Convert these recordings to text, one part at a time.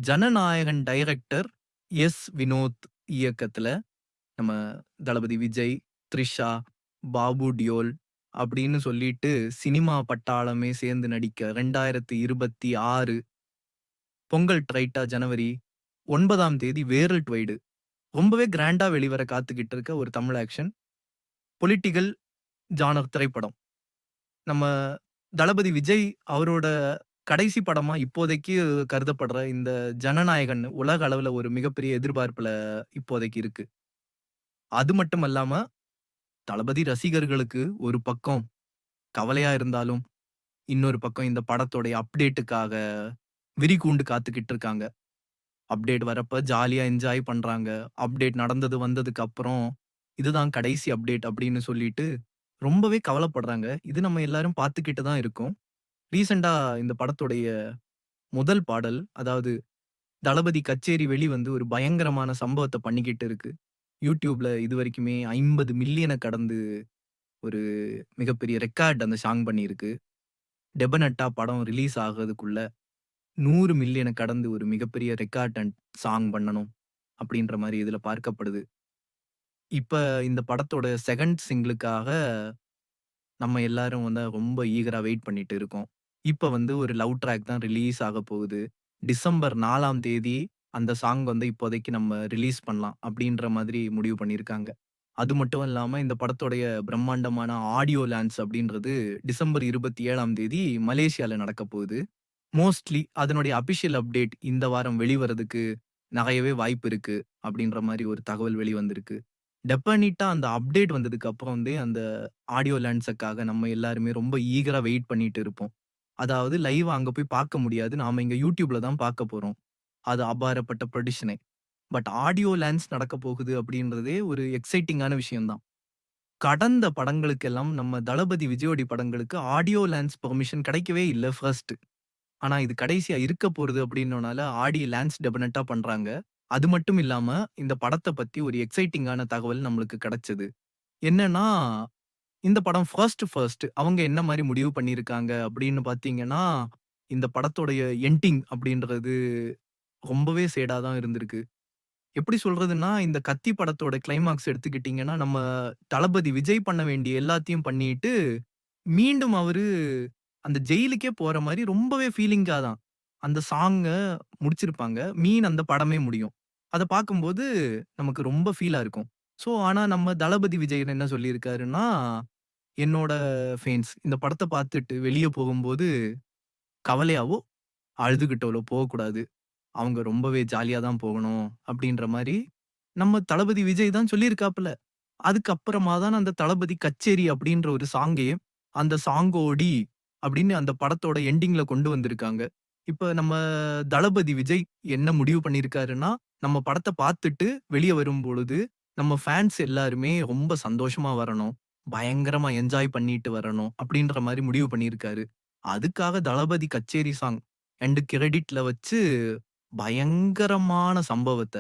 Jananayagan director Vinod இயக்கத்துல நம்ம தளபதி விஜய், த்ரிஷா, பாபு டியோல் அப்படின்னு சொல்லிட்டு சினிமா பட்டாளமே சேர்ந்து நடிக்க 2026 பொங்கல் ரைட்டா ஜனவரி 9ஆம் தேதி வேர்ல்ட் வைடு ரொம்பவே கிராண்டா வெளிவர காத்துக்கிட்டு இருக்க ஒரு தமிழ் ஆக்ஷன் பொலிட்டிக்கல் ஜானர் திரைப்படம். நம்ம தளபதி விஜய் அவரோட கடைசி படமா இப்போதைக்கு கருதப்படுற இந்த ஜனநாயகன் உலக அளவுல ஒரு மிகப்பெரிய எதிர்பார்ப்புல இப்போதைக்கு இருக்கு. அது மட்டும் அல்லாம தளபதி ரசிகர்களுக்கு ஒரு பக்கம் கவலையா இருந்தாலும், இன்னொரு பக்கம் இந்த படத்தோடைய அப்டேட்டுக்காக விரிகூண்டு காத்துக்கிட்டு இருக்காங்க. அப்டேட் வரப்ப ஜாலியா என்ஜாய் பண்றாங்க. அப்டேட் நடந்தது வந்ததுக்கு அப்புறம், இதுதான் கடைசி அப்டேட் அப்படின்னு சொல்லிட்டு ரொம்பவே கவலைப்படுறாங்க. இது நம்ம எல்லாரும் பார்த்துக்கிட்டு தான் இருக்கோம். ரீசென்ட்டா இந்த படத்துடைய முதல் பாடல், அதாவது தளபதி கச்சேரி வெளிவந்து ஒரு பயங்கரமான சம்பவத்த பண்ணிக்கிட்டு இருக்கு. YouTubeல இதுவரைக்குமே 50 மில்லியன கடந்து ஒரு மிகப்பெரிய ரெக்கார்ட் அந்த சாங் பண்ணியிருக்கு. டெபனட்டா படம் ரிலீஸ் ஆகுறதுக்குள்ள 100 மில்லியன கடந்து ஒரு மிகப்பெரிய ரெக்கார்ட் அண்ட் சாங் பண்ணணும். அப்படின்ற மாரி இதுல பார்க்கப்படுது. இப்ப இந்த படத்தோட 2ண்ட் சிங்கிளுக்காக நம்ம எல்லாரும் வந்து ரொம்ப ஈகரா வெயிட் பண்ணிட்டு இருக்கோம். இப்ப வந்து ஒரு லவ் ட்ராக் தான் ரிலீஸ் ஆகப் போகுது. டிசம்பர் 4ஆம் தேதி அந்த சாங் வந்து இப்போதைக்கு நம்ம ரிலீஸ் பண்ணலாம் அப்படின்ற மாதிரி முடிவு பண்ணியிருக்காங்க. அது மட்டும் இல்லாம இந்த படத்துடைய பிரம்மாண்டமான ஆடியோ லான்ச் அப்படின்றது டிசம்பர் 27ஆம் தேதி மலேசியால நடக்கப் போகுது. மோஸ்ட்லி அதனுடைய அபிஷியல் அப்டேட் இந்த வாரம் வெளிவரதுக்கு நெறையவே வாய்ப்பு இருக்கு அப்படின்ற மாரி ஒரு தகவல் வெளிவந்திருக்கு. டெஃபனிட்டா அந்த அப்டேட் வந்ததுக்கு அப்புறம் வந்து அந்த ஆடியோ லான்ச்சுக்காக நம்ம எல்லாருமே ரொம்ப ஈகரா வெயிட் பண்ணிட்டு இருப்போம். அதாவது லைவ்வா அங்க போய் பார்க்க முடியாது. நாம இங்க YouTubeல தான் பார்க்க போறோம். அது அபாரப்பட்ட ப்ரொடிஷனே. பட் ஆடியோ லான்ச் நடக்க போகுது அப்படின்றதே ஒரு எக்ஸைட்டிங்கான விஷயம் தான். கடந்த படங்களுக்கெல்லாம் நம்ம தளபதி விஜயோடி படங்களுக்கு ஆடியோ லான்ச் பெர்மிஷன் கிடைக்கவே இல்ல ஃபர்ஸ்ட். ஆனா இது கடைசியா இருக்க போறது அப்படின்னனால ஆடியோ லான்ச் டெஃபினட்டா பண்றாங்க. அது மட்டும் இல்லாம இந்த படத்த பத்தி ஒரு எக்ஸைட்டிங்கான தகவல் நம்மளுக்கு கிடைச்சது. என்னன்னா, இந்த படம் ஃபர்ஸ்ட் அவங்க என்ன மாரி முடிவு பண்ணியிருக்காங்க அப்படின்னு பார்த்தீங்கன்னா, இந்த படத்தோடைய எண்டிங் அப்படின்றது ரொம்பவே சேடா தான் இருந்திருக்கு. எப்படி சொல்றதுன்னா, இந்த கத்தி படத்தோட கிளைமாக்ஸ் எடுத்துக்கிட்டீங்கன்னா, நம்ம தளபதி விஜய் பண்ண வேண்டிய எல்லாத்தையும் பண்ணிட்டு, மீண்டும் அவரு அந்த ஜெயிலுக்கே போற மாரி ரொம்பவே ஃபீலிங்கா தான். அந்த சாங்க முடிச்சிருப்பாங்க. அந்த படமே முடியும். அத பார்க்கும்போது நமக்கு ரொம்ப ஃபீலா இருக்கும். ஆனா நம்ம தளபதி விஜய் என்ன சொல்லியிருக்காருன்னா, என்னோட ஃபேன்ஸ் இந்த படத்த பார்த்துட்டு வெளிய போகும்போது கவலையாவோ, அழுதுகிட்டோல போகக்கூடாது. அவங்க ரொம்பவே ஜாலியா தான் போகணும் அப்டின்ற மாரி நம்ம தளபதி விஜய் தான் சொல்லியிருக்காப்புல. அதுக்கப்புறமா தான் அந்த தளபதி கச்சேரி அப்டின்ற ஒரு சாங்கே, அந்த சாங்கோடி அப்படின்னு அந்த படத்தோட எண்டிங்ல கொண்டு வந்திருக்காங்க. இப்ப நம்ம தளபதி விஜய் என்ன முடிவு பண்ணியிருக்காருன்னா, நம்ம படத்த பார்த்துட்டு வெளிய வரும்பொழுது, நம்ம ஃபேன்ஸ் எல்லாருமே ரொம்ப சந்தோஷமா வரணும். பயங்கரமா என்ஜாய் பண்ணிட்டு வரணும். அப்படின்ற மாரி முடிவு பண்ணியிருக்காரு. அதுக்காக தளபதி கச்சேரி சாங் எண்ட் கிரெடிட்ல வச்சு பயங்கரமான சம்பவத்த,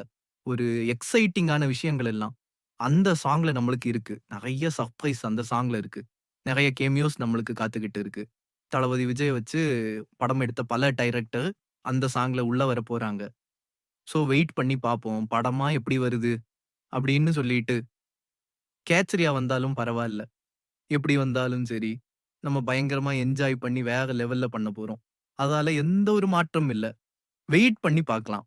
ஒரு எக்ஸைட்டிங்கான விஷயங்கள் எல்லாம் அந்த சாங்ல நம்மளுக்கு இருக்கு. நெறைய சர்ப்ரைஸ் அந்த சாங்ல இருக்கு. நெறைய கேமியோஸ் நம்மளுக்கு காத்துக்கிட்டு இருக்கு. தளபதி விஜய வச்சு படம் எடுத்த பல டைரக்டர் அந்த சாங்ல உள்ள வரப்போறாங்க. வெயிட் பண்ணி பார்ப்போம். படமா எப்படி வருது? அப்படின்னு சொல்லிட்டு. கேச்சரியா வந்தாலும் பரவால்ல. எப்படி வந்தாலும் சரி, நம்ம பயங்கரமா என்ஜாய் பண்ணி வேற லெவல்ல பண்ண போறோம். அதால எந்த ஒரு மாற்றமும் இல்ல. வெயிட் பண்ணி பார்க்கலாம்.